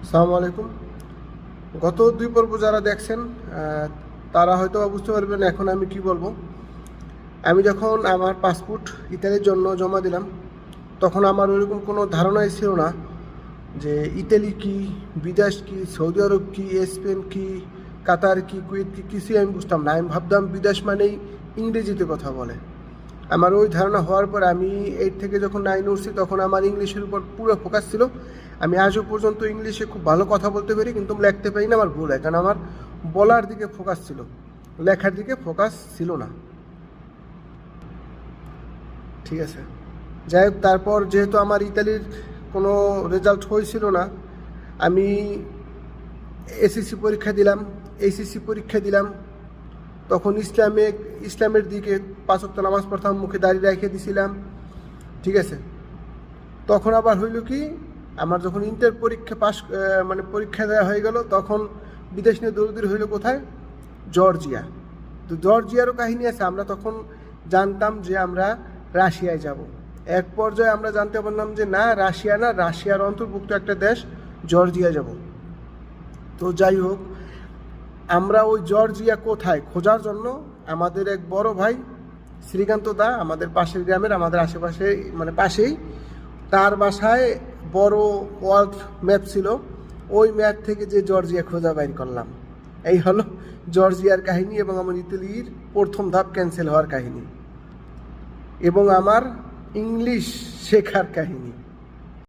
আসসালামু আলাইকুম। গত দুই পর্ব যারা দেখছেন তারা হয়তো বুঝতে পারবেন এখন আমি কি বলবো। আমি যখন আমার পাসপোর্ট ইতালির জন্য জমা দিলাম তখন আমার ওইরকম কোনো ধারণাই ছিল না যে ইতালি কি, বিদেশ কি, সৌদি আরব কি, স্পেন কি, কাতার কি, কুয়েত কি, কিছুই আমি বুঝতাম না। আমি ভাবতাম বিদেশ মানেই ইংরেজিতে কথা বলে। আমার ওই ধারণা হওয়ার পর আমি 8 থেকে যখন 9 উঠছি তখন আমার ইংলিশের উপর পুরো ফোকাস ছিল। আমি আজও পর্যন্ত ইংলিশে খুব ভালো কথা বলতে পারি, কিন্তু লিখতে পারি না। আমার ভুল হয়, কারণ আমার বলার দিকে ফোকাস ছিল, লেখার দিকে ফোকাস ছিল না। ঠিক আছে, যাই হোক, তারপর যেহেতু আমার ইতালির কোনো রেজাল্ট হয়েছিল না, আমি এসএসসি পরীক্ষা দিলাম, এইচএসসি পরীক্ষা দিলাম। তখন ইসলামের দিকে 5 ওয়াক্ত নামাজ পড়তাম, মুখে দাড়ি রেখে দিছিলাম। ঠিক আছে, তখন আবার হইল কি, আমার যখন ইন্টার পরীক্ষা পরীক্ষা দেওয়া হয়ে গেল তখন বিদেশ নিয়ে দৌড়দৌড়ি হইল কোথায়? জর্জিয়া। তো জর্জিয়ারও কাহিনী আছে। আমরা তখন জানতাম যে আমরা রাশিয়ায় যাব। এক পর্যায়ে আমরা জানতে পারলাম যে না, রাশিয়া না, রাশিয়ার অন্তর্ভুক্ত একটা দেশ জর্জিয়া যাব। তো যাই হোক, আমরা ওই জর্জিয়া কোথায় খোঁজার জন্য আমাদের এক বড় ভাই শ্রীকান্ত দা, আমাদের পাশের গ্রামের, আমাদের আশেপাশে পাশেই, তার বাসায় বড় ওয়ার্ল্ড ম্যাপ ছিল। ওই ম্যাপ থেকে যে জর্জিয়া খোঁজা বাইর করলাম। এই হলো জর্জিয়ার কাহিনী এবং আমার ইতালির প্রথম ধাপ ক্যান্সেল হওয়ার কাহিনী এবং আমার ইংলিশ শেখার কাহিনী।